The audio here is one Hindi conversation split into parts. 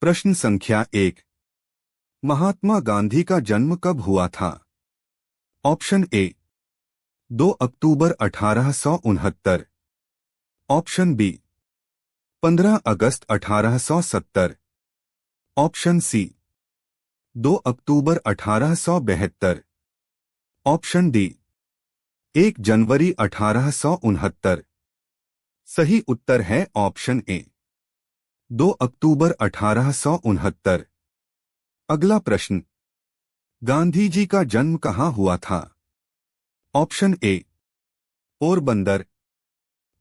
प्रश्न संख्या 1। महात्मा गांधी का जन्म कब हुआ था? ऑप्शन ए 2 अक्टूबर 1869, ऑप्शन बी 15 अगस्त 1870, ऑप्शन सी 2 अक्टूबर 1872, ऑप्शन डी 1 जनवरी 1869। सही उत्तर है ऑप्शन ए 2 अक्टूबर 1869। अगला प्रश्न, गांधी जी का जन्म कहाँ हुआ था? Option A Porbandar,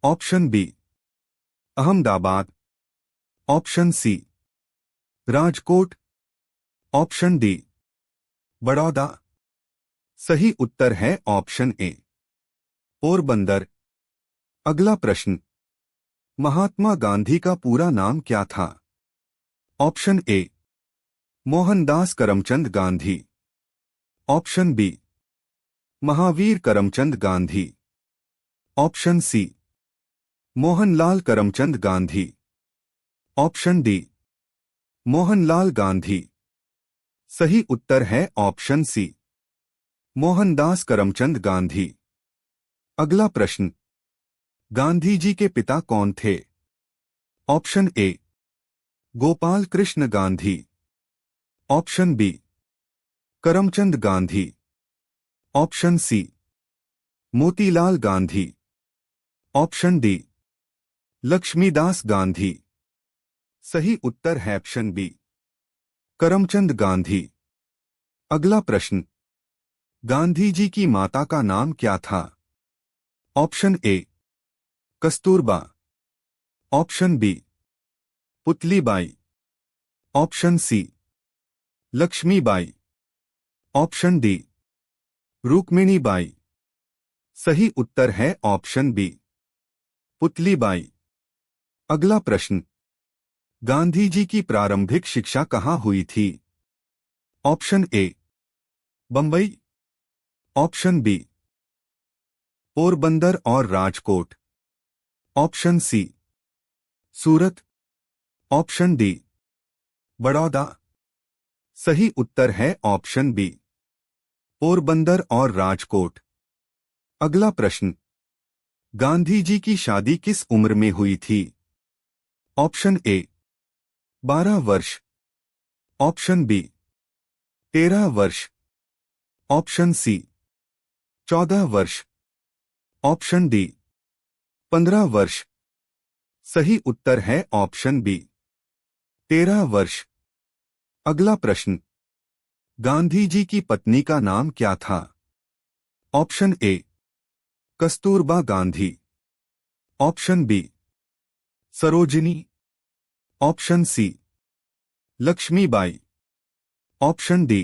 option B Ahmedabad, option C Rajkot, option D Baroda. सही उत्तर है ऑप्शन ए पोरबंदर। अगला प्रश्न, महात्मा गांधी का पूरा नाम क्या था? Option A Mohandas Karamchand Gandhi, option B Mahavir Karamchand Gandhi, option C Mohanlal Karamchand Gandhi, option D Mohanlal Gandhi. सही उत्तर है ऑप्शन सी मोहनदास करमचंद गांधी। अगला प्रश्न, गांधी जी के पिता कौन थे? Option A Gopal Krishna Gandhi, option B Karamchand Gandhi, option C Motilal Gandhi, option D Laxmidas Gandhi. सही उत्तर है ऑप्शन बी करमचंद गांधी। अगला प्रश्न, गांधी जी की माता का नाम क्या था? Option A Kasturba, option B Putlibai, option C Laxmibai, option D Rukminibai. सही उत्तर है ऑप्शन बी पुतलीबाई। अगला प्रश्न, गांधी जी की प्रारंभिक शिक्षा कहाँ हुई थी? Option A Bombay, option B Porbandar और Rajkot, option C Surat, option D Baroda. सही उत्तर है ऑप्शन बी पोरबंदर और राजकोट। अगला प्रश्न, गांधी जी की शादी किस उम्र में हुई थी? ऑप्शन ए 12 वर्ष, ऑप्शन बी 13 वर्ष, ऑप्शन सी 14 वर्ष, ऑप्शन डी 15 वर्ष। सही उत्तर है ऑप्शन बी 13 वर्ष। अगला प्रश्न, गांधी जी की पत्नी का नाम क्या था? Option A Kasturba Gandhi, option B Sarojini, option C Laxmibai, option D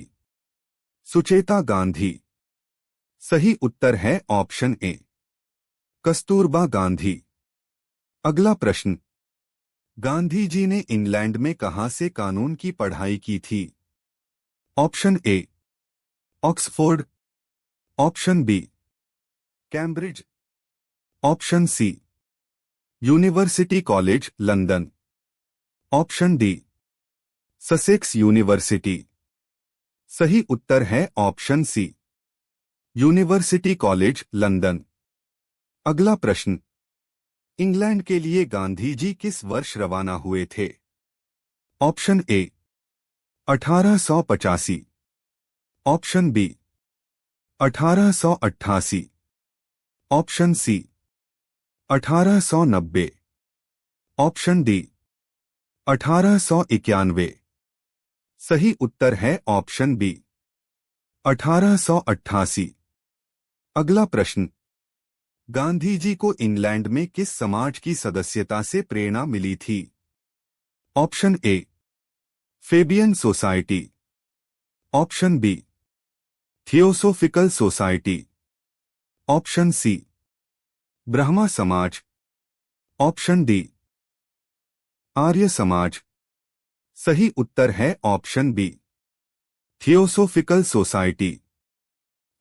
Sucheta Gandhi. सही उत्तर है ऑप्शन ए कस्तूरबा गांधी। अगला प्रश्न, गांधी जी ने इंग्लैंड में कहां से कानून की पढ़ाई की थी? Option A Oxford, option B Cambridge, option C university college London, option D Sussex university. सही उत्तर है option C university college London. अगला प्रश्न, इंग्लैंड के लिए गांधी जी किस वर्ष रवाना हुए थे? Option A 1885, option B 1888, option C 1890, option D 1891। सही उत्तर है ऑप्शन बी 1888। अगला प्रश्न, गांधी जी को इंग्लैंड में किस समाज की सदस्यता से प्रेरणा मिली थी? Option A Fabian society, option B theosophical society, option C Brahmo Samaj, option D Arya Samaj. सही उत्तर है ऑप्शन बी थियोसोफिकल सोसाइटी।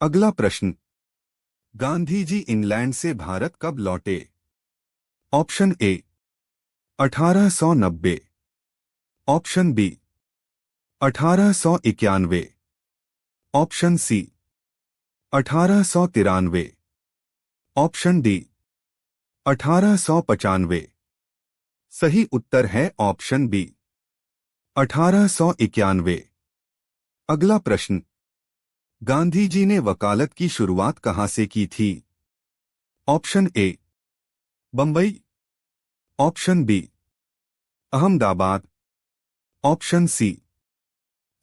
अगला प्रश्न, गांधी जी इंग्लैंड से भारत कब लौटे? Option A 1890, option B 1891, option C 1893, option D 1895। सही उत्तर है ऑप्शन बी 1891। अगला प्रश्न, गांधी जी ने वकालत की शुरुआत कहां से की थी? Option A Bombay, option B Ahmedabad, option C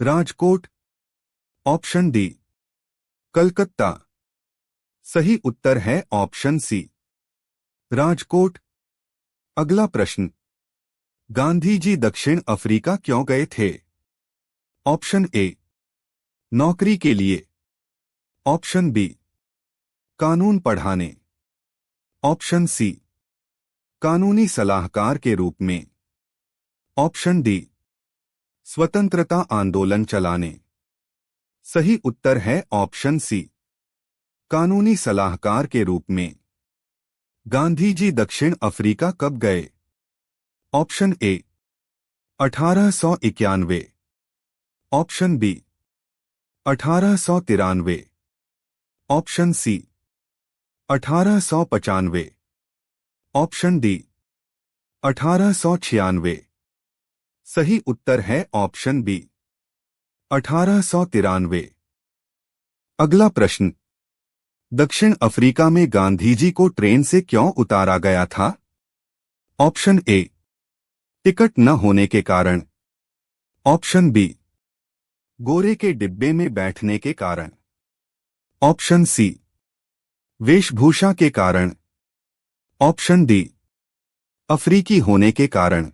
Rajkot, option D Calcutta. सही उत्तर है ऑप्शन सी राजकोट। अगला प्रश्न, गांधी जी दक्षिण अफ्रीका क्यों गए थे? ऑप्शन ए नौकरी के लिए, ऑप्शन बी कानून पढ़ाने, ऑप्शन सी कानूनी सलाहकार के रूप में, ऑप्शन डी स्वतंत्रता आंदोलन चलाने। सही उत्तर है ऑप्शन सी कानूनी सलाहकार के रूप में। गांधी जी दक्षिण अफ्रीका कब गए? Option A 1891, option B 1893, option C 1895, option D 1896। सही उत्तर है ऑप्शन बी 1893। अगला प्रश्न, दक्षिण अफ्रीका में गांधी जी को ट्रेन से क्यों उतारा गया था? ऑप्शन ए टिकट न होने के कारण, ऑप्शन बी गोरे के डिब्बे में बैठने के कारण, ऑप्शन सी वेशभूषा के कारण, ऑप्शन डी अफ्रीकी होने के कारण।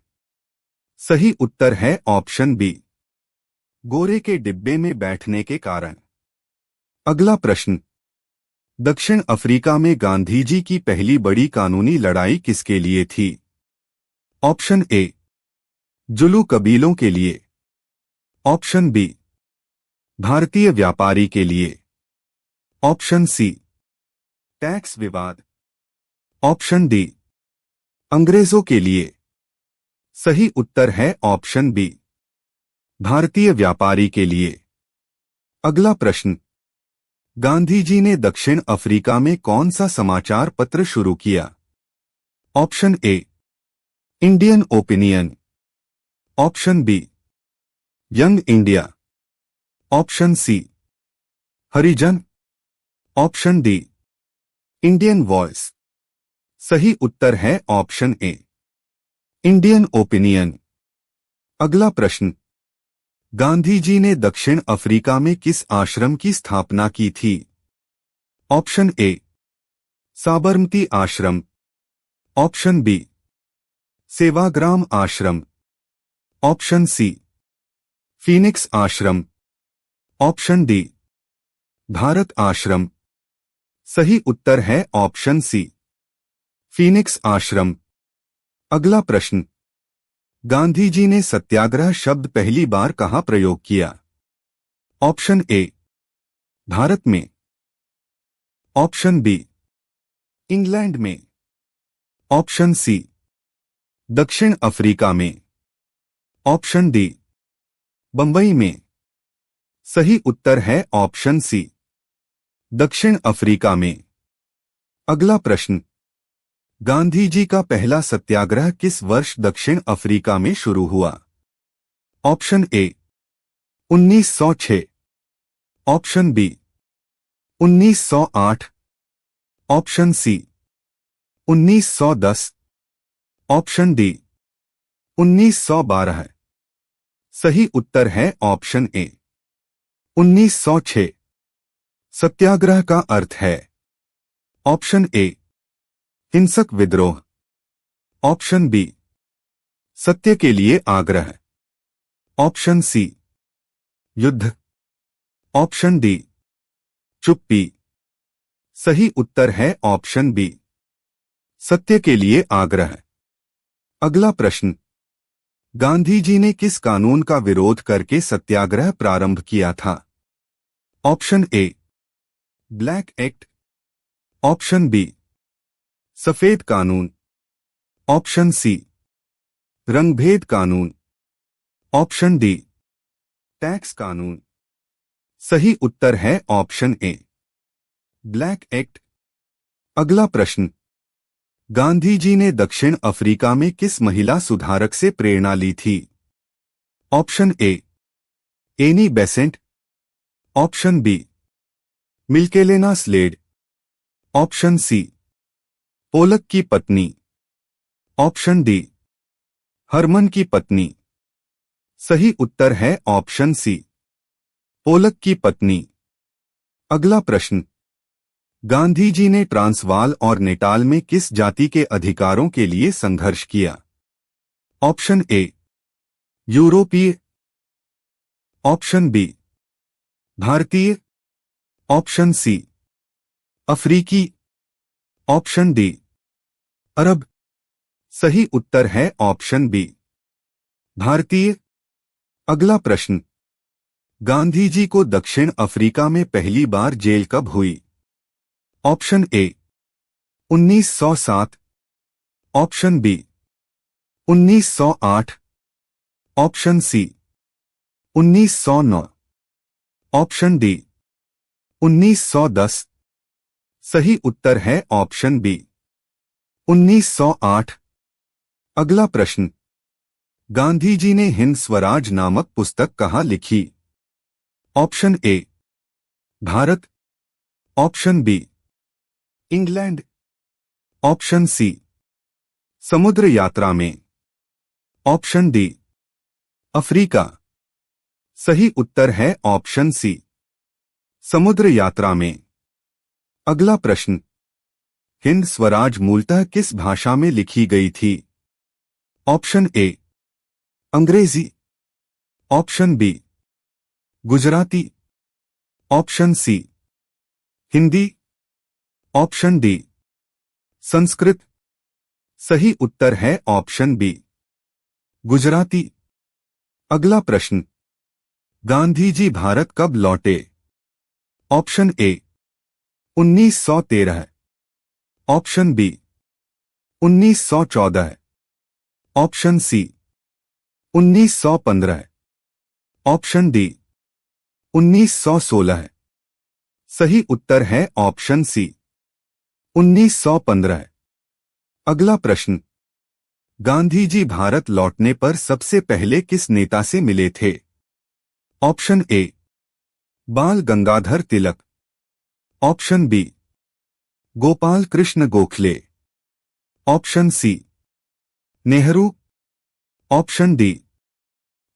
सही उत्तर है ऑप्शन बी गोरे के डिब्बे में बैठने के कारण। अगला प्रश्न, दक्षिण अफ्रीका में गांधी जी की पहली बड़ी कानूनी लड़ाई किसके लिए थी? ऑप्शन ए जुलू कबीलों के लिए, ऑप्शन बी भारतीय व्यापारी के लिए, ऑप्शन सी टैक्स विवाद, ऑप्शन डी अंग्रेजों के लिए। सही उत्तर है ऑप्शन बी भारतीय व्यापारी के लिए। अगला प्रश्न, गांधी जी ने दक्षिण अफ्रीका में कौन सा समाचार पत्र शुरू किया? Option A Indian opinion, option B young India, option C Harijan, option D Indian voice. सही उत्तर है ऑप्शन ए इंडियन ओपिनियन। अगला प्रश्न, गांधी जी ने दक्षिण अफ्रीका में किस आश्रम की स्थापना की थी? ऑप्शन ए साबरमती आश्रम, ऑप्शन बी सेवाग्राम आश्रम, ऑप्शन सी फीनिक्स आश्रम, ऑप्शन डी भारत आश्रम। सही उत्तर है ऑप्शन सी फीनिक्स आश्रम। अगला प्रश्न, गांधी जी ने सत्याग्रह शब्द पहली बार कहां प्रयोग किया? ऑप्शन ए भारत में, ऑप्शन बी इंग्लैंड में, ऑप्शन सी दक्षिण अफ्रीका में, ऑप्शन डी बंबई में। सही उत्तर है ऑप्शन सी दक्षिण अफ्रीका में। अगला प्रश्न, गांधी जी का पहला सत्याग्रह किस वर्ष दक्षिण अफ्रीका में शुरू हुआ? Option A 1906, option B 1908, option C 1910, option D 1912। सही उत्तर है ऑप्शन ए 1906। सत्याग्रह का अर्थ है, ऑप्शन ए हिंसक विद्रोह, ऑप्शन बी सत्य के लिए आग्रह, ऑप्शन सी युद्ध, ऑप्शन डी चुप्पी। सही उत्तर है ऑप्शन बी सत्य के लिए आग्रह। अगला प्रश्न, गांधी जी ने किस कानून का विरोध करके सत्याग्रह प्रारंभ किया था? Option A black act, option B सफेद कानून, ऑप्शन सी रंगभेद कानून, ऑप्शन डी टैक्स कानून। सही उत्तर है ऑप्शन ए ब्लैक एक्ट। अगला प्रश्न, गांधी जी ने दक्षिण अफ्रीका में किस महिला सुधारक से प्रेरणा ली थी? Option A Annie Besant, option B मिल्केलेना स्लेड, ऑप्शन सी पोलक की पत्नी, ऑप्शन डी हरमन की पत्नी। सही उत्तर है ऑप्शन सी पोलक की पत्नी। अगला प्रश्न, गांधी जी ने ट्रांसवाल और नेटाल में किस जाति के अधिकारों के लिए संघर्ष किया? ऑप्शन ए यूरोपीय, ऑप्शन बी भारतीय, ऑप्शन सी अफ्रीकी, ऑप्शन डी अरब। सही उत्तर है ऑप्शन बी भारतीय। अगला प्रश्न, गांधी जी को दक्षिण अफ्रीका में पहली बार जेल कब हुई? Option A 1907, option B 1908, option C 1909, option D 1910। सही उत्तर है ऑप्शन बी 1908। अगला प्रश्न, गांधी जी ने हिंद स्वराज नामक पुस्तक कहाँ लिखी? Option A Bharat, option B England, option C समुद्र यात्रा में, ऑप्शन डी अफ्रीका। सही उत्तर है ऑप्शन सी समुद्र यात्रा में। अगला प्रश्न, हिंद स्वराज मूलतः किस भाषा में लिखी गई थी? Option A Angrezi, option B Gujarati, option C Hindi, option D Sanskrit. सही उत्तर है ऑप्शन बी गुजराती। अगला प्रश्न, गांधी जी भारत कब लौटे? Option A 1913, option B 1914, option C 1915, option D 1916। सही उत्तर है ऑप्शन सी 1915। अगला प्रश्न, गांधी जी भारत लौटने पर सबसे पहले किस नेता से मिले थे? Option A Bal Gangadhar Tilak, option B Gopal Krishna Gokhale, option C Nehru, option D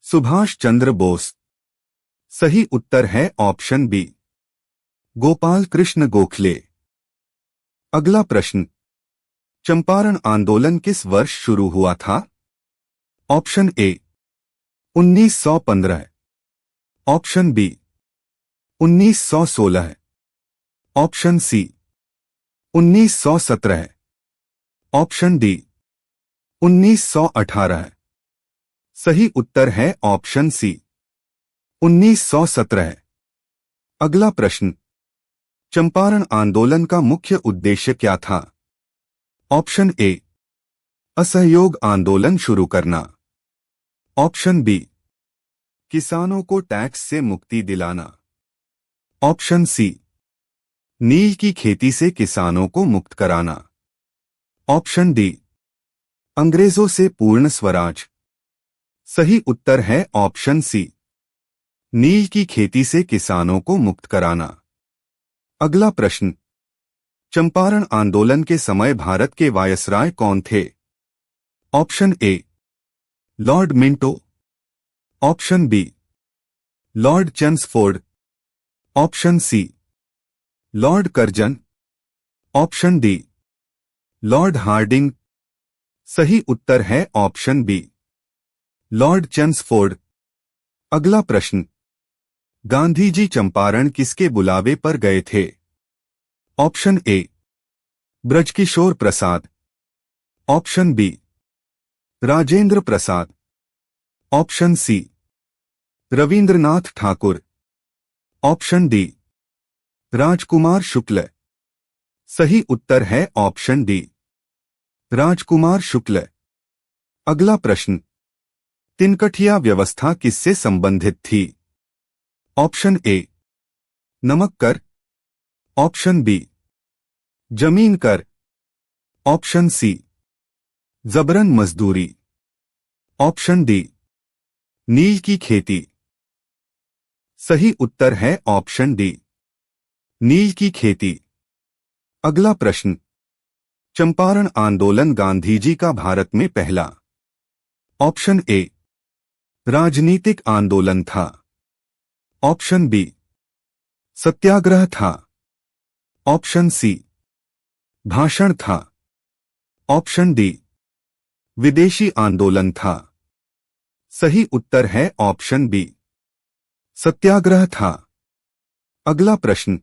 Subhash Chandra Bose. सही उत्तर है ऑप्शन बी गोपाल कृष्ण गोखले। अगला प्रश्न, चंपारण आंदोलन किस वर्ष शुरू हुआ था? Option A 1915, option B 1916, option C 1917, option D 1918। सही उत्तर है ऑप्शन सी 1917। अगला प्रश्न, चंपारण आंदोलन का मुख्य उद्देश्य क्या था? ऑप्शन ए असहयोग आंदोलन शुरू करना, ऑप्शन बी किसानों को टैक्स से मुक्ति दिलाना, ऑप्शन सी नील की खेती से किसानों को मुक्त कराना, ऑप्शन डी अंग्रेजों से पूर्ण स्वराज। सही उत्तर है ऑप्शन सी नील की खेती से किसानों को मुक्त कराना। अगला प्रश्न, चंपारण आंदोलन के समय भारत के वायसराय कौन थे? Option A lord Minto, option B lord Chelmsford, option C lord Curzon, option D lord Hardinge. सही उत्तर है ऑप्शन बी लॉर्ड चेम्सफोर्ड। अगला प्रश्न, गांधी जी चंपारण किसके बुलावे पर गए थे? Option A Brajkishore Prasad, option B Rajendra Prasad, option C Rabindranath Thakur, option D Rajkumar Shukla. सही उत्तर है ऑप्शन डी राजकुमार शुक्ल। अगला प्रश्न, तिनकठिया व्यवस्था किससे संबंधित थी? ऑप्शन ए नमक कर, ऑप्शन बी जमीन कर, ऑप्शन सी जबरन मजदूरी, ऑप्शन डी नील की खेती। सही उत्तर है ऑप्शन डी नील की खेती। अगला प्रश्न, चंपारण आंदोलन गांधीजी का भारत में पहला। ऑप्शन ए राजनीतिक आंदोलन था, ऑप्शन बी सत्याग्रह था, ऑप्शन सी भाषण था, ऑप्शन डी विदेशी आंदोलन था। सही उत्तर है ऑप्शन बी सत्याग्रह था। अगला प्रश्न,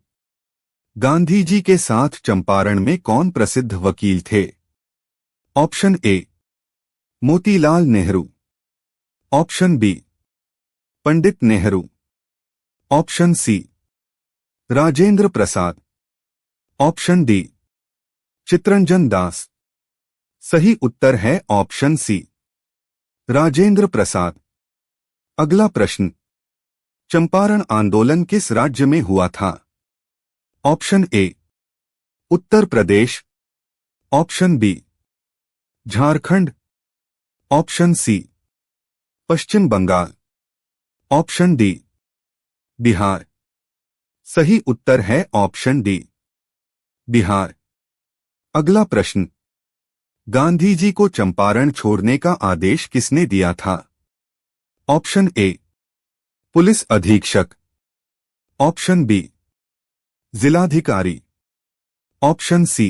गांधी जी के साथ चंपारण में कौन प्रसिद्ध वकील थे? Option A Motilal Nehru, option B Pandit Nehru, option C Rajendra Prasad, option D Chittaranjan Das. सही उत्तर है ऑप्शन सी राजेंद्र प्रसाद। अगला प्रश्न, चंपारण आंदोलन किस राज्य में हुआ था? Option A Uttar Pradesh, option B Jharkhand, option C Paschim Bengal, option D Bihar. सही उत्तर है ऑप्शन डी बिहार। अगला प्रश्न, गांधी जी को चंपारण छोड़ने का आदेश किसने दिया था? ऑप्शन ए पुलिस अधीक्षक, ऑप्शन बी जिलाधिकारी, ऑप्शन सी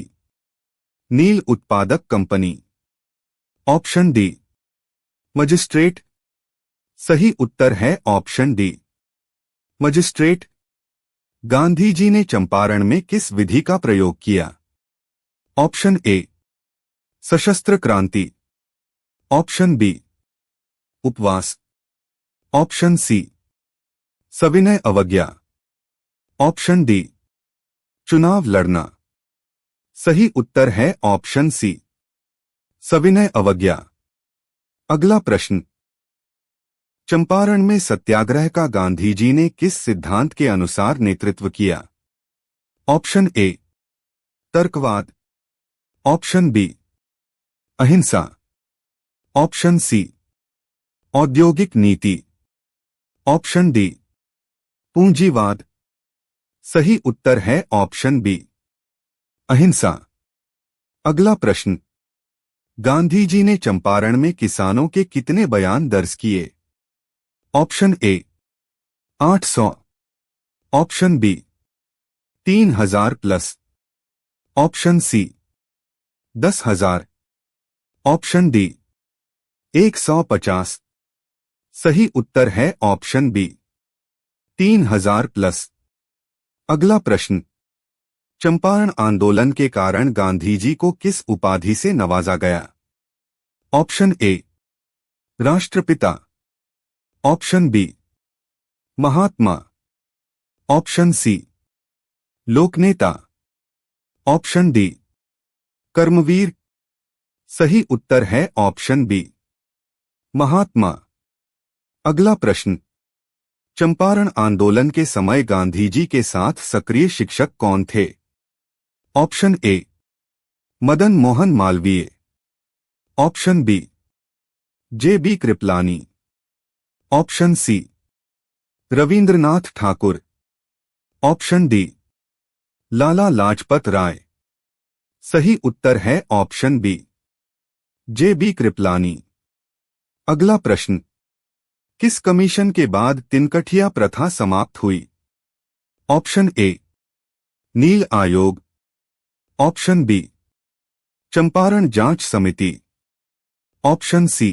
नील उत्पादक कंपनी, ऑप्शन डी मजिस्ट्रेट। सही उत्तर है option D magistrate. Gandhi ji ने चंपारण में किस विधि का प्रयोग किया? ऑप्शन ए सशस्त्र क्रांति, ऑप्शन बी उपवास, ऑप्शन सी सविनय अवज्ञा, ऑप्शन डी चुनाव लड़ना। सही उत्तर है ऑप्शन सी सविनय अवज्ञा। अगला प्रश्न, चंपारण में सत्याग्रह का गांधी जी ने किस सिद्धांत के अनुसार नेतृत्व किया? ऑप्शन ए तर्कवाद, ऑप्शन बी अहिंसा, ऑप्शन सी औद्योगिक नीति, ऑप्शन डी पूंजीवाद। सही उत्तर है ऑप्शन बी अहिंसा। अगला प्रश्न, गांधी जी ने चंपारण में किसानों के कितने बयान दर्ज किए? Option A 800, option B 3000 plus, option C 10,000, option D 150। सही उत्तर है ऑप्शन बी 3000 प्लस। अगला प्रश्न, चंपारण आंदोलन के कारण गांधी जी को किस उपाधि से नवाजा गया? ऑप्शन ए राष्ट्रपिता, ऑप्शन बी महात्मा, ऑप्शन सी लोकनेता, ऑप्शन डी कर्मवीर। सही उत्तर है ऑप्शन बी महात्मा। अगला प्रश्न, चंपारण आंदोलन के समय गांधी जी के साथ सक्रिय शिक्षक कौन थे? Option A Madan Mohan Malviya, option B J B. Kripalani, option C Rabindranath Thakur, option D Lala Lajpat Rai. सही उत्तर है ऑप्शन बी जे.बी. कृपलानी। अगला प्रश्न, किस कमीशन के बाद तिनकठिया प्रथा समाप्त हुई? ऑप्शन ए नील आयोग, ऑप्शन बी चंपारण जांच समिति, ऑप्शन सी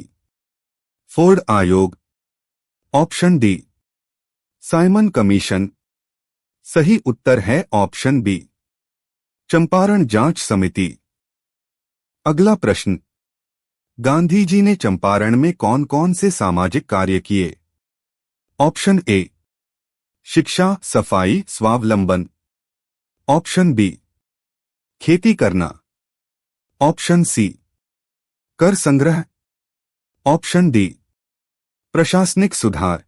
फोर्ड आयोग, ऑप्शन डी साइमन कमीशन। सही उत्तर है ऑप्शन बी चंपारण जांच समिति। अगला प्रश्न, गांधी जी ने चंपारण में कौन कौन से सामाजिक कार्य किए? ऑप्शन ए शिक्षा, सफाई, स्वावलंबन, ऑप्शन बी खेती करना, ऑप्शन सी कर संग्रह, ऑप्शन डी प्रशासनिक सुधार।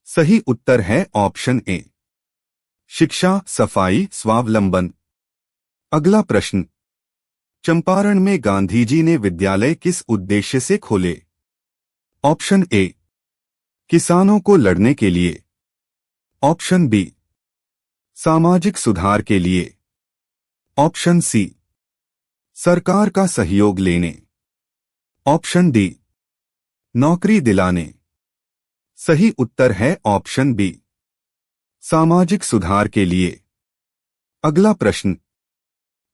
सही उत्तर है ऑप्शन ए। शिक्षा, सफाई, स्वावलंबन। अगला प्रश्न, चंपारण में गांधीजी ने विद्यालय किस उद्देश्य से खोले? ऑप्शन ए, किसानों को लड़ने के लिए। ऑप्शन बी, सामाजिक सुधार के लिए। ऑप्शन सी, सरकार का सहयोग लेने। ऑप्शन डी, नौकरी दिलाने। सही उत्तर है ऑप्शन बी, सामाजिक सुधार के लिए। अगला प्रश्न,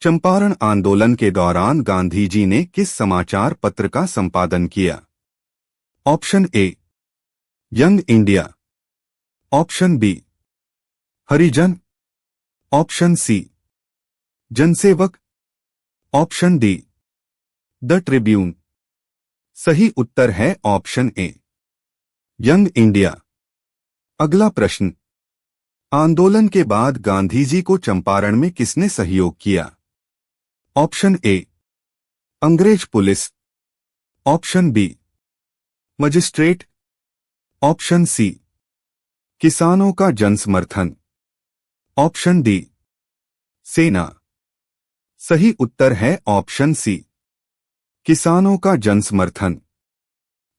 चंपारण आंदोलन के दौरान गांधीजी ने किस समाचार पत्र का संपादन किया? Option A, Young India. Option B, Harijan. Option C, Jansevak. Option D, the Tribune. सही उत्तर है ऑप्शन ए, यंग इंडिया। अगला प्रश्न, आंदोलन के बाद गांधीजी को चंपारण में किसने सहयोग किया? ऑप्शन ए, अंग्रेज police. Option B, magistrate. Option C, किसानों का जनसमर्थन। ऑप्शन डी, सेना। सही उत्तर है ऑप्शन सी, किसानों का जनसमर्थन।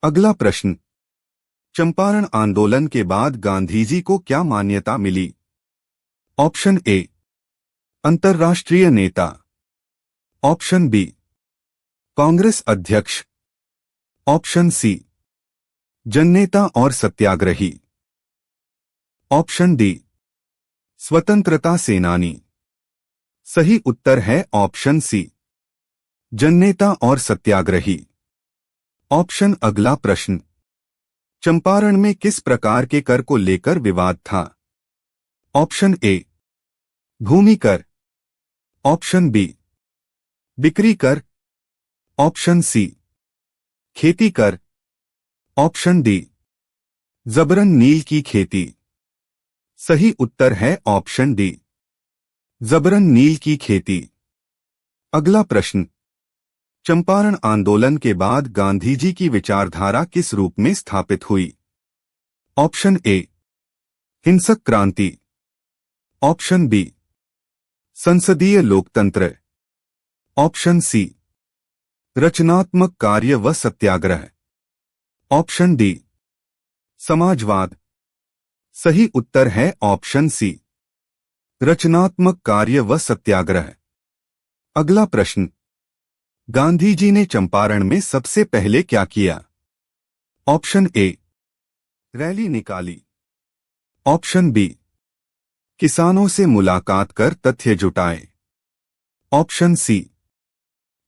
अगला प्रश्न, चंपारण आंदोलन के बाद गांधीजी को क्या मान्यता मिली? ऑप्शन ए, अंतर्राष्ट्रीय नेता। ऑप्शन बी, कांग्रेस अध्यक्ष। ऑप्शन सी, जननेता और सत्याग्रही। ऑप्शन डी, स्वतंत्रता सेनानी। सही उत्तर है ऑप्शन सी, जननेता और सत्याग्रही। ऑप्शन अगला प्रश्न, चंपारण में किस प्रकार के कर को लेकर विवाद था? ऑप्शन ए, भूमि कर। ऑप्शन बी, बिक्री कर। ऑप्शन सी, खेती कर। ऑप्शन डी, जबरन नील की खेती। सही उत्तर है ऑप्शन डी, जबरन नील की खेती। अगला प्रश्न, चंपारण आंदोलन के बाद गांधीजी की विचारधारा किस रूप में स्थापित हुई? ऑप्शन ए, हिंसक क्रांति। ऑप्शन बी, संसदीय लोकतंत्र। ऑप्शन सी, रचनात्मक कार्य व सत्याग्रह। ऑप्शन डी, समाजवाद। सही उत्तर है ऑप्शन सी, रचनात्मक कार्य व सत्याग्रह। अगला प्रश्न, गांधीजी ने चंपारण में सबसे पहले क्या किया? ऑप्शन ए, रैली निकाली। ऑप्शन बी, किसानों से मुलाकात कर तथ्य जुटाए। ऑप्शन सी,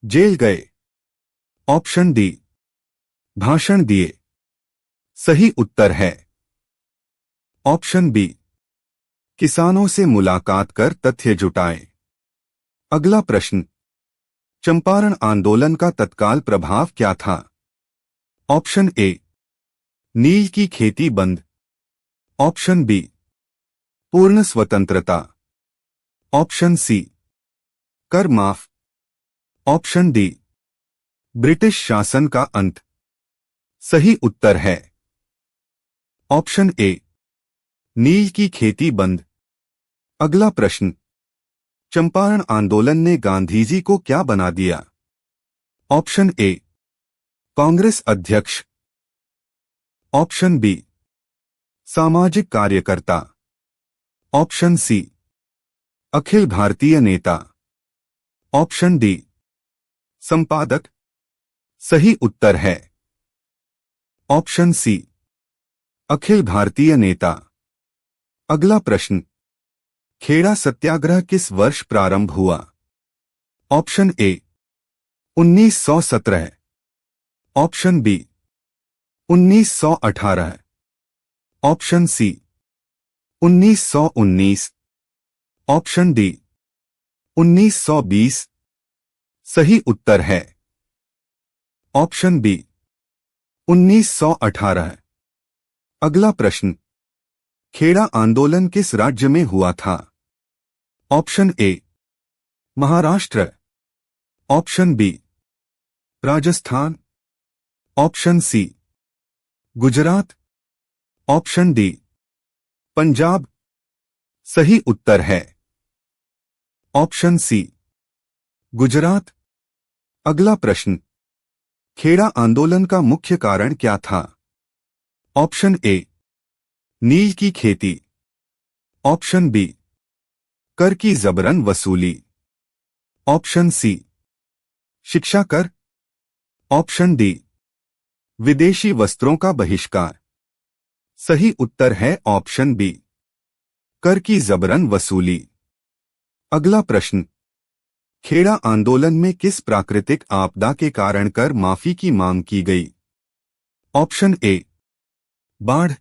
जेल गए। ऑप्शन डी, भाषण दिए। सही उत्तर है ऑप्शन बी, किसानों से मुलाकात कर तथ्य जुटाए। अगला प्रश्न, चंपारण आंदोलन का तत्काल प्रभाव क्या था? ऑप्शन ए, नील की खेती बंद। ऑप्शन बी, पूर्ण स्वतंत्रता। ऑप्शन सी, कर माफ। ऑप्शन डी, ब्रिटिश शासन का अंत। सही उत्तर है ऑप्शन ए, नील की खेती बंद। अगला प्रश्न, चंपारण आंदोलन ने गांधीजी को क्या बना दिया? ऑप्शन ए, कांग्रेस अध्यक्ष। ऑप्शन बी, सामाजिक कार्यकर्ता। ऑप्शन सी, अखिल भारतीय नेता। ऑप्शन डी, संपादक। सही उत्तर है ऑप्शन सी, अखिल भारतीय नेता। अगला प्रश्न, खेड़ा सत्याग्रह किस वर्ष प्रारंभ हुआ? Option A, 1917। Option B, 1918। Option C, 1919। Option D, 1920। सही उत्तर है ऑप्शन बी, 1918। अगला प्रश्न, खेड़ा आंदोलन किस राज्य में हुआ था? Option A, Maharashtra. Option B, Rajasthan. Option C, Gujarat. Option D Punjab सही उत्तर है। Option C Gujarat. अगला प्रश्न, खेड़ा आंदोलन का मुख्य कारण क्या था? ऑप्शन ए नील की खेती। ऑप्शन बी कर की जबरन वसूली। ऑप्शन सी शिक्षा कर। ऑप्शन डी विदेशी वस्त्रों का बहिष्कार। सही उत्तर है ऑप्शन बी कर की जबरन वसूली। अगला प्रश्न, खेड़ा आंदोलन में किस प्राकृतिक आपदा के कारण कर माफी की मांग की गई? ऑप्शन ए बाढ़।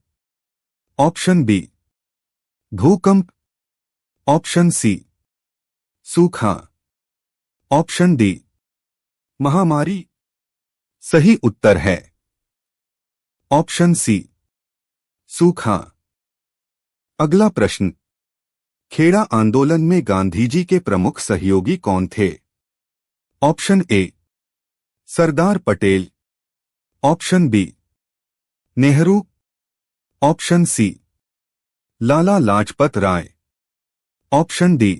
ऑप्शन बी भूकंप। ऑप्शन सी सूखा। ऑप्शन डी महामारी। सही उत्तर है ऑप्शन सी सूखा। अगला प्रश्न, खेड़ा आंदोलन में गांधी जी के प्रमुख सहयोगी कौन थे? Option A Sardar Patel. Option B Nehru. Option C Lala Lajpat Rai. Option D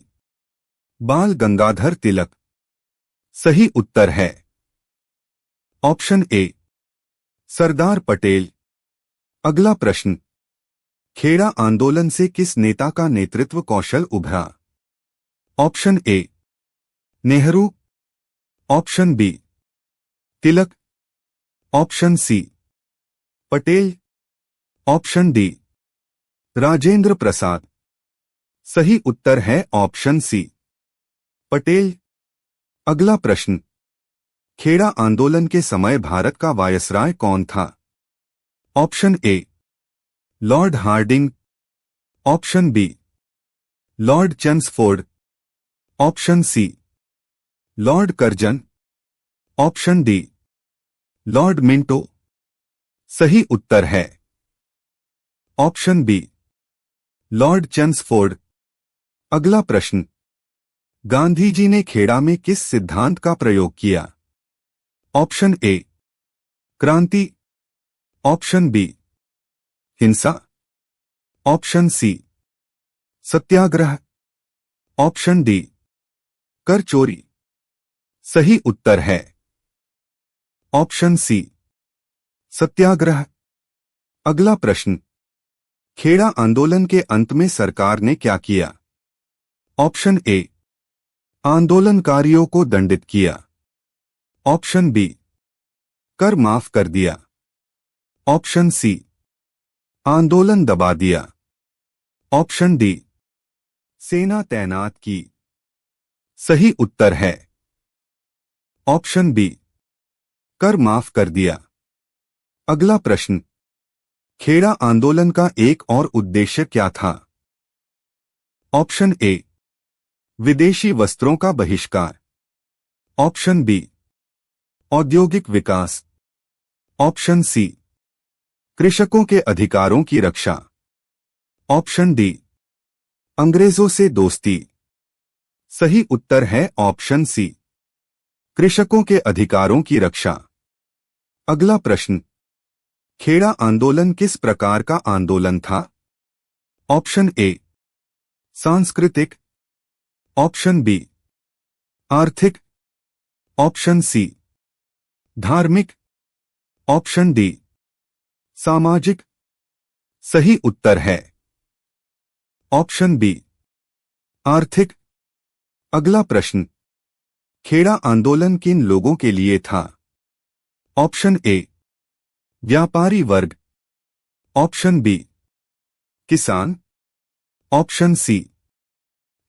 Bal Gangadhar तिलक। सही उत्तर है ऑप्शन ए सरदार पटेल। अगला प्रश्न, खेड़ा आंदोलन से किस नेता का नेतृत्व कौशल उभरा? Option A Nehru. Option B Tilak. Option C Patel. Option D Rajendra Prasad. सही उत्तर है ऑप्शन सी पटेल। अगला प्रश्न, खेड़ा आंदोलन के समय भारत का वायसराय कौन था? Option A lord Hardinge. Option B lord Chelmsford. Option C lord Curzon. Option D lord Minto. सही उत्तर है ऑप्शन बी लॉर्ड चेम्सफोर्ड। अगला प्रश्न, गांधी जी ने खेड़ा में किस सिद्धांत का प्रयोग किया? ऑप्शन ए क्रांति। ऑप्शन बी हिंसा। ऑप्शन सी सत्याग्रह। ऑप्शन डी कर चोरी। सही उत्तर है ऑप्शन सी सत्याग्रह। अगला प्रश्न, खेड़ा आंदोलन के अंत में सरकार ने क्या किया? ऑप्शन ए आंदोलनकारियों को दंडित किया। ऑप्शन बी कर माफ कर दिया। ऑप्शन सी आंदोलन दबा दिया। ऑप्शन डी सेना तैनात की। सही उत्तर है ऑप्शन बी कर माफ कर दिया। अगला प्रश्न, खेड़ा आंदोलन का एक और उद्देश्य क्या था? ऑप्शन ए विदेशी वस्त्रों का बहिष्कार। ऑप्शन बी औद्योगिक विकास। ऑप्शन सी कृषकों के अधिकारों की रक्षा। ऑप्शन डी अंग्रेजों से दोस्ती। सही उत्तर है ऑप्शन सी कृषकों के अधिकारों की रक्षा। अगला प्रश्न, खेड़ा आंदोलन किस प्रकार का आंदोलन था? ऑप्शन ए सांस्कृतिक। ऑप्शन बी आर्थिक। ऑप्शन सी धार्मिक। ऑप्शन डी सामाजिक। सही उत्तर है ऑप्शन बी आर्थिक। अगला प्रश्न, खेड़ा आंदोलन किन लोगों के लिए था? ऑप्शन ए व्यापारी वर्ग। ऑप्शन बी किसान। ऑप्शन सी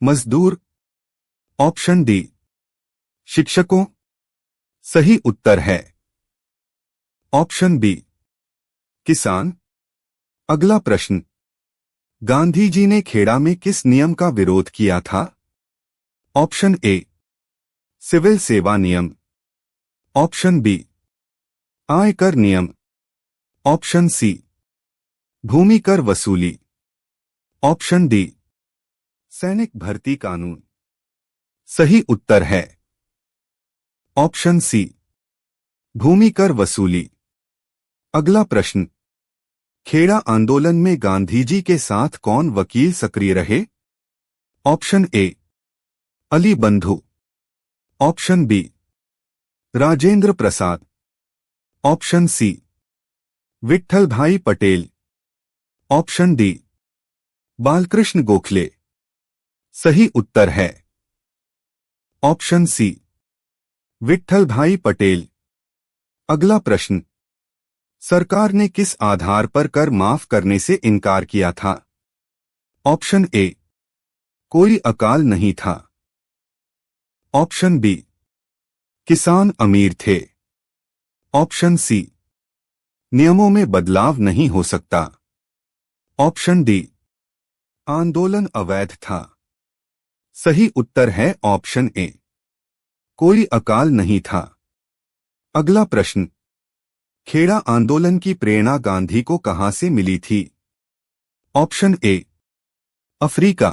मजदूर। ऑप्शन डी शिक्षकों। सही उत्तर है ऑप्शन बी किसान। अगला प्रश्न, गांधी जी ने खेड़ा में किस नियम का विरोध किया था? ऑप्शन ए सिविल सेवा नियम। ऑप्शन बी आयकर नियम। ऑप्शन सी भूमि कर वसूली। ऑप्शन डी सैनिक भर्ती कानून। सही उत्तर है ऑप्शन सी भूमि कर वसूली। अगला प्रश्न, खेड़ा आंदोलन में गांधी जी के साथ कौन वकील सक्रिय रहे? ऑप्शन ए अली बंधु, option B Rajendra Prasad, option सी विट्ठल भाई पटेल, ऑप्शन डी बालकृष्ण गोखले। सही उत्तर है ऑप्शन सी विट्ठल भाई पटेल। अगला प्रश्न, सरकार ने किस आधार पर कर माफ करने से इनकार किया था? ऑप्शन ए कोई अकाल नहीं था, ऑप्शन बी किसान अमीर थे, ऑप्शन सी नियमों में बदलाव नहीं हो सकता, ऑप्शन डी आंदोलन अवैध था। सही उत्तर है ऑप्शन ए कोई अकाल नहीं था। अगला प्रश्न, खेड़ा आंदोलन की प्रेरणा गांधी को कहां से मिली थी? Option A Africa,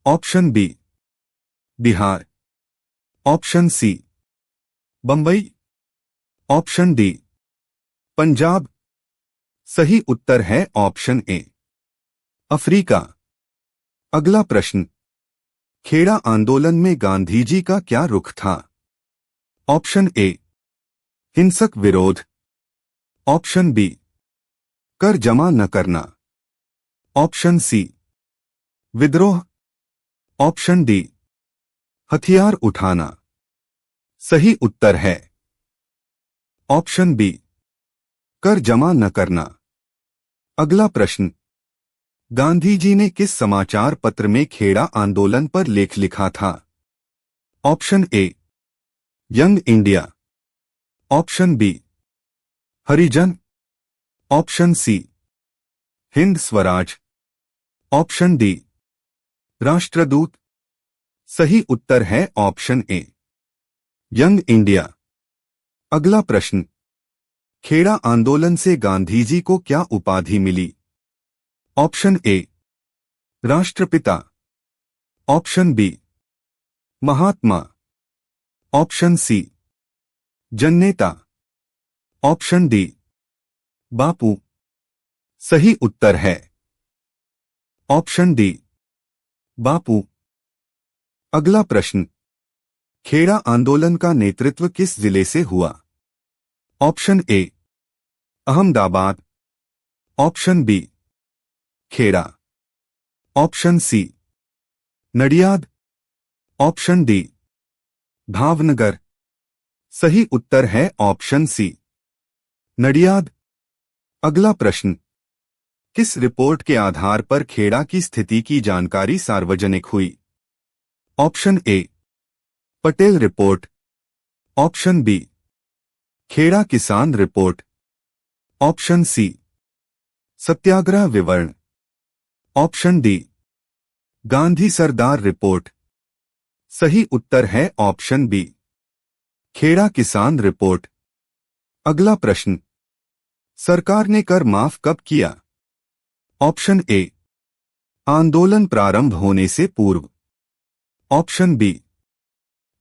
option B Bihar, option C Bombay, option D Punjab. सही उत्तर है ऑप्शन ए अफ्रीका। अगला प्रश्न, खेड़ा आंदोलन में गांधी जी का क्या रुख था? ऑप्शन ए हिंसक विरोध, ऑप्शन बी कर जमा न करना, ऑप्शन सी विद्रोह, ऑप्शन डी हथियार उठाना। सही उत्तर है ऑप्शन बी कर जमा न करना। अगला प्रश्न, गांधी जी ने किस समाचार पत्र में खेड़ा आंदोलन पर लेख लिखा था? Option A Young India, option B Harijan, option C Hind Swaraj, option D Rashtradoot. सही उत्तर है ऑप्शन ए यंग इंडिया। अगला प्रश्न, खेड़ा आंदोलन से गांधी जी को क्या उपाधि मिली? ऑप्शन ए राष्ट्रपिता, ऑप्शन बी महात्मा, ऑप्शन सी जननेता, ऑप्शन डी बापू। सही उत्तर है ऑप्शन डी बापू। अगला प्रश्न, खेड़ा आंदोलन का नेतृत्व किस जिले से हुआ? Option A Ahmedabad, option B Kheda, option C Nadiad, option D Bhavnagar. सही उत्तर है ऑप्शन सी नडियाद। अगला प्रश्न, किस रिपोर्ट के आधार पर खेड़ा की स्थिति की जानकारी सार्वजनिक हुई? Option A Patel report, option B Kheda किसान रिपोर्ट, ऑप्शन सी सत्याग्रह विवरण, option D Gandhi Sardar report. सही उत्तर है ऑप्शन बी खेड़ा किसान रिपोर्ट। अगला प्रश्न, सरकार ने कर माफ कब किया? ऑप्शन ए आंदोलन प्रारंभ होने से पूर्व, ऑप्शन बी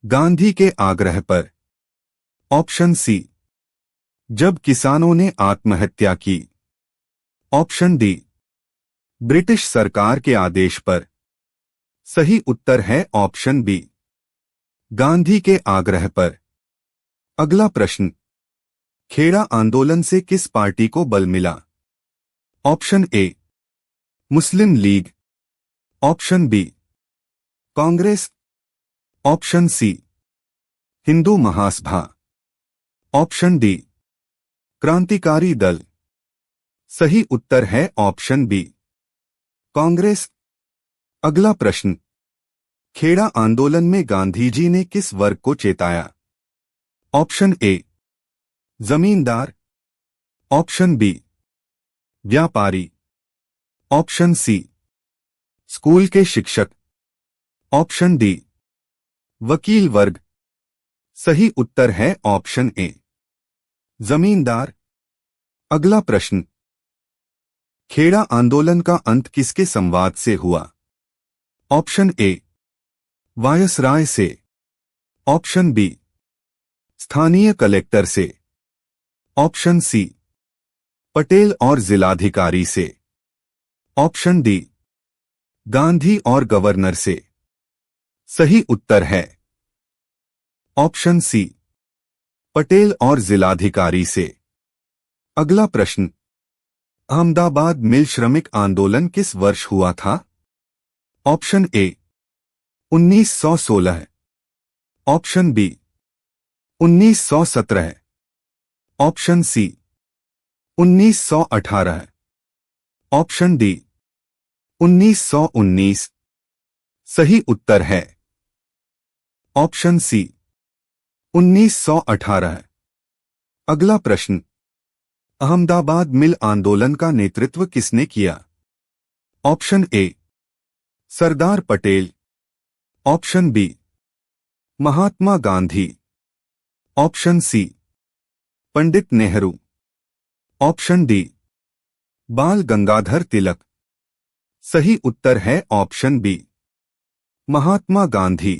गांधी के आग्रह पर, ऑप्शन सी जब किसानों ने आत्महत्या की, ऑप्शन डी ब्रिटिश सरकार के आदेश पर। सही उत्तर है ऑप्शन बी गांधी के आग्रह पर। अगला प्रश्न, खेड़ा आंदोलन से किस पार्टी को बल मिला? Option A Muslim League, option B Congress, option C Hindu Mahasabha, option D क्रांतिकारी दल। सही उत्तर है ऑप्शन बी कांग्रेस। अगला प्रश्न, खेड़ा आंदोलन में गांधी जी ने किस वर्ग को चेताया? ऑप्शन ए जमींदार, ऑप्शन बी व्यापारी, ऑप्शन सी स्कूल के शिक्षक, ऑप्शन डी वकील वर्ग। सही उत्तर है ऑप्शन ए जमींदार। अगला प्रश्न, खेड़ा आंदोलन का अंत किसके संवाद से हुआ? ऑप्शन ए वायसराय से, ऑप्शन बी स्थानीय कलेक्टर से, ऑप्शन सी पटेल और जिलाधिकारी से। ऑप्शन डी, गांधी और गवर्नर से। सही उत्तर है ऑप्शन सी, पटेल और जिलाधिकारी से। अगला प्रश्न, अहमदाबाद मिल श्रमिक आंदोलन किस वर्ष हुआ था? Option A, 1916। Option B, 1917। Option C, 1918। Option D, 1919। सही उत्तर है ऑप्शन सी, 1918। अगला प्रश्न, अहमदाबाद मिल आंदोलन का नेतृत्व किसने किया? Option A, Sardar Patel. Option B, Mahatma Gandhi. Option C, Pandit Nehru. Option D, Bal Gangadhar तिलक। सही उत्तर है ऑप्शन बी, महात्मा गांधी।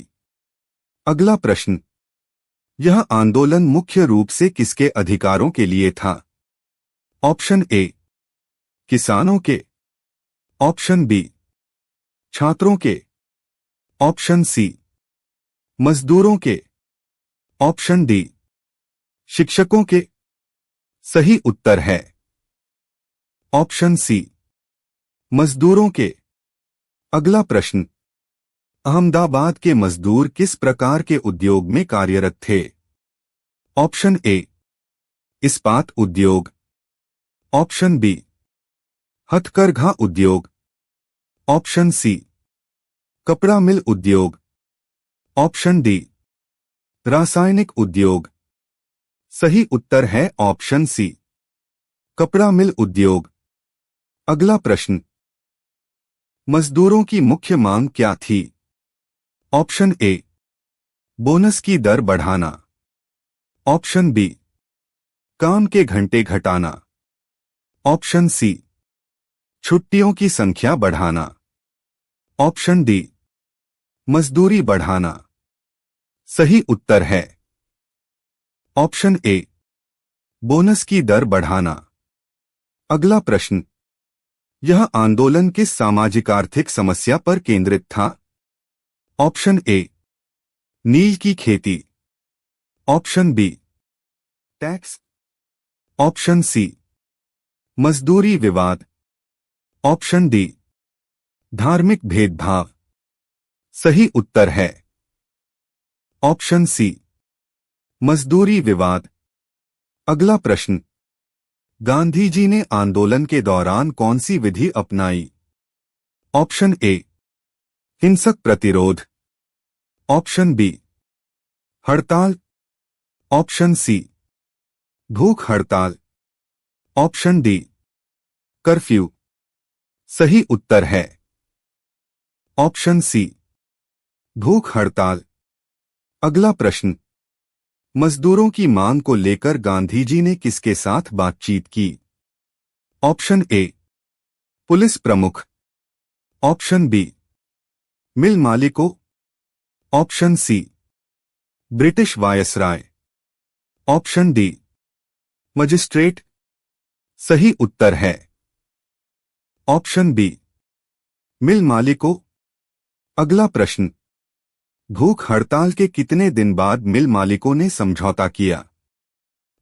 अगला प्रश्न, यह आंदोलन मुख्य रूप से किसके अधिकारों के लिए था? ऑप्शन ए, किसानों के। ऑप्शन बी, छात्रों के। ऑप्शन सी, मजदूरों के। ऑप्शन डी, शिक्षकों के। सही उत्तर है ऑप्शन सी, मजदूरों के। अगला प्रश्न, अहमदाबाद के मजदूर किस प्रकार के उद्योग में कार्यरत थे? ऑप्शन ए, इस्पात उद्योग। ऑप्शन बी, हथकरघा उद्योग। ऑप्शन सी, कपड़ा मिल उद्योग। ऑप्शन डी, रासायनिक उद्योग। सही उत्तर है ऑप्शन सी, कपड़ा मिल उद्योग। अगला प्रश्न, मजदूरों की मुख्य मांग क्या थी? ऑप्शन ए, बोनस की दर बढ़ाना। ऑप्शन बी, काम के घंटे घटाना। ऑप्शन सी, छुट्टियों की संख्या बढ़ाना। ऑप्शन डी, मजदूरी बढ़ाना। सही उत्तर है ऑप्शन ए, बोनस की दर बढ़ाना। अगला प्रश्न, यह आंदोलन किस सामाजिक आर्थिक समस्या पर केंद्रित था? ऑप्शन ए, नील की खेती। Option B, tax. Option C, मजदूरी विवाद। ऑप्शन डी, धार्मिक भेदभाव। सही उत्तर है ऑप्शन सी, मजदूरी विवाद। अगला प्रश्न, गांधी जी ने आंदोलन के दौरान कौन सी विधि अपनाई? ऑप्शन ए, हिंसक प्रतिरोध। ऑप्शन बी, हड़ताल। ऑप्शन सी, भूख हड़ताल। Option D, curfew. सही उत्तर है ऑप्शन सी, भूख हड़ताल। अगला प्रश्न, मजदूरों की मांग को लेकर गांधी जी ने किसके साथ बातचीत की? ऑप्शन ए, पुलिस प्रमुख। ऑप्शन बी, मिल मालिकों। Option C, British viceroy. Option D, magistrate. सही उत्तर है ऑप्शन बी, मिल मालिकों। अगला प्रश्न, भूख हड़ताल के कितने दिन बाद मिल मालिकों ने समझौता किया?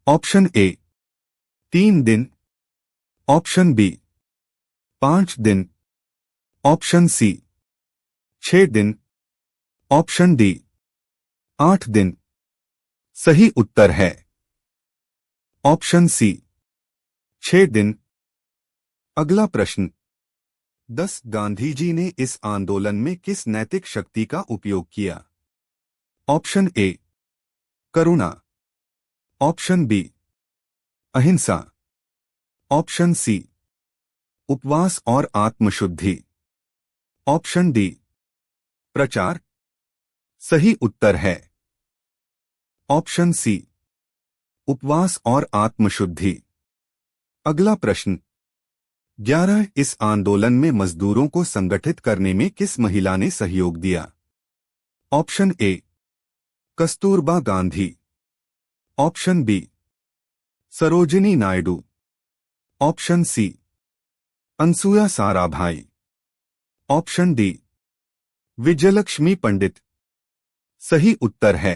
ऑप्शन ए, 3 दिन। ऑप्शन बी, 5 दिन। ऑप्शन सी, 6 दिन। ऑप्शन डी, 8 दिन। सही उत्तर है ऑप्शन सी, 6 दिन। अगला प्रश्न, 10 गांधी जी ने इस आंदोलन में किस नैतिक शक्ति का उपयोग किया? ऑप्शन ए, करुणा। ऑप्शन बी, अहिंसा। ऑप्शन सी, उपवास और आत्मशुद्धि। ऑप्शन डी, प्रचार। सही उत्तर है ऑप्शन सी, उपवास और आत्मशुद्धि। अगला प्रश्न, 11 इस आंदोलन में मजदूरों को संगठित करने में किस महिला ने सहयोग दिया? Option A, Kasturba Gandhi. Option B, Sarojini Naidu. Option C Anasuya Sarabhai. Option D Vijayalakshmi Pandit. सही उत्तर है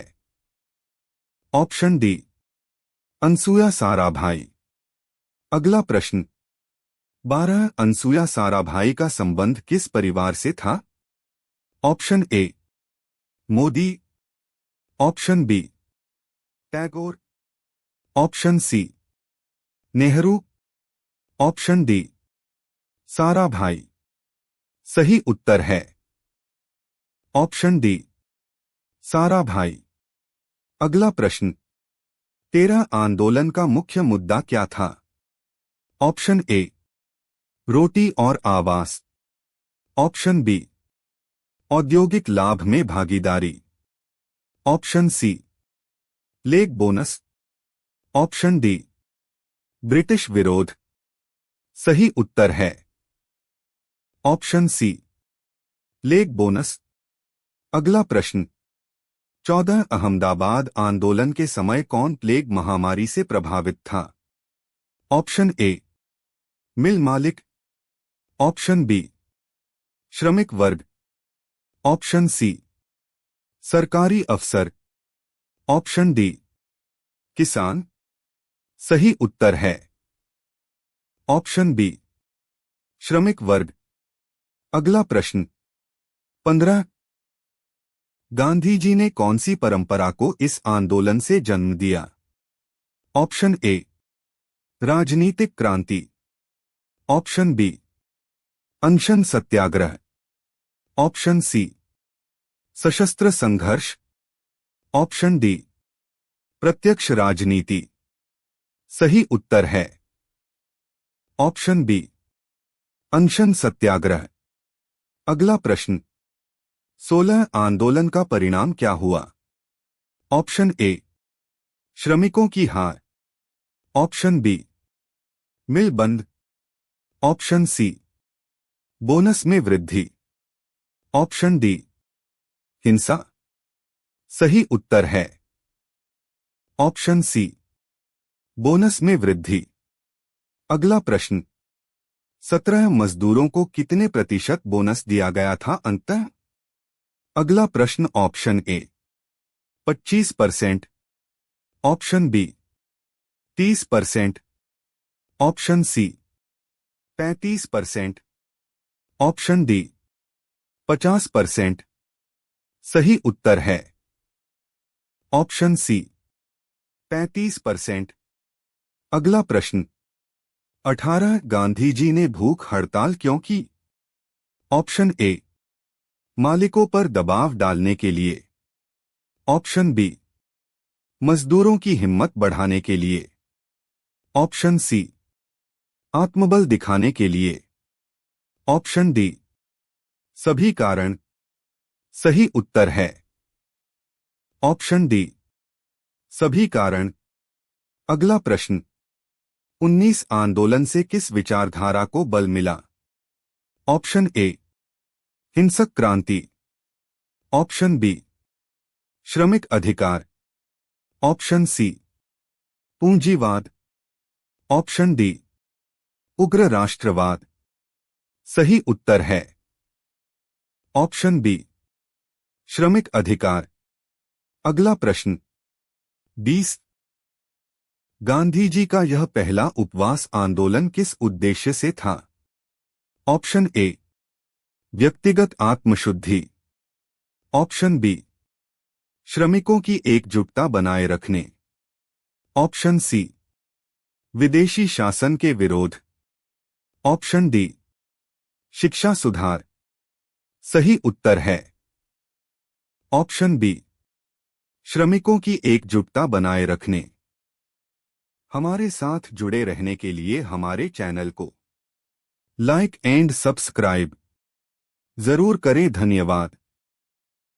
ऑप्शन डी अनसुया साराभाई। अगला प्रश्न 12 अनसुया साराभाई का संबंध किस परिवार से था? Option A Modi. Option B Tagore. Option C Nehru. Option D Sarabhai. सही उत्तर है ऑप्शन डी साराभाई। अगला प्रश्न 13 आंदोलन का मुख्य मुद्दा क्या था? ऑप्शन ए रोटी और आवास। ऑप्शन बी औद्योगिक लाभ में भागीदारी। ऑप्शन सी लेग बोनस। ऑप्शन डी ब्रिटिश विरोध। सही उत्तर है ऑप्शन सी लेग बोनस। अगला प्रश्न 14 अहमदाबाद आंदोलन के समय कौन प्लेग महामारी से प्रभावित था? ऑप्शन ए मिल मालिक। ऑप्शन बी श्रमिक वर्ग। ऑप्शन सी सरकारी अफसर। ऑप्शन डी किसान। सही उत्तर है ऑप्शन बी श्रमिक वर्ग। अगला प्रश्न 15 गांधी जी ने कौन सी परंपरा को इस आंदोलन से जन्म दिया? ऑप्शन ए राजनीतिक क्रांति। ऑप्शन बी अनशन सत्याग्रह। ऑप्शन सी सशस्त्र संघर्ष। ऑप्शन डी प्रत्यक्ष राजनीति। सही उत्तर है ऑप्शन बी अनशन सत्याग्रह। अगला प्रश्न 16 आंदोलन का परिणाम क्या हुआ? ऑप्शन ए श्रमिकों की हार। ऑप्शन बी मिल बंद। ऑप्शन सी बोनस में वृद्धि। ऑप्शन डी हिंसा। सही उत्तर है ऑप्शन सी बोनस में वृद्धि। अगला प्रश्न 17 मजदूरों को कितने प्रतिशत बोनस दिया गया था अंततः? अगला प्रश्न option A 25%। Option B 30%। Option C 35%। Option D 50%। सही उत्तर है ऑप्शन सी 35%। अगला प्रश्न 18 गांधी जी ने भूख हड़ताल क्यों की? ऑप्शन ए मालिकों पर दबाव डालने के लिए। ऑप्शन बी मजदूरों की हिम्मत बढ़ाने के लिए। ऑप्शन सी आत्मबल दिखाने के लिए। ऑप्शन डी सभी कारण। सही उत्तर है ऑप्शन डी सभी कारण। अगला प्रश्न 19 आंदोलन से किस विचारधारा को बल मिला? ऑप्शन ए हिंसक क्रांति। ऑप्शन बी श्रमिक अधिकार। ऑप्शन सी पूंजीवाद। ऑप्शन डी उग्र राष्ट्रवाद। सही उत्तर है ऑप्शन बी श्रमिक अधिकार। अगला प्रश्न 20 गांधी जी का यह पहला उपवास आंदोलन किस उद्देश्य से था? ऑप्शन ए व्यक्तिगत आत्मशुद्धि। ऑप्शन बी श्रमिकों की एकजुटता बनाए रखने। ऑप्शन सी विदेशी शासन के विरोध। ऑप्शन डी शिक्षा सुधार। सही उत्तर है ऑप्शन बी श्रमिकों की एकजुटता बनाए रखने। हमारे साथ जुड़े रहने के लिए हमारे चैनल को लाइक एंड सब्सक्राइब जरूर करें। धन्यवाद।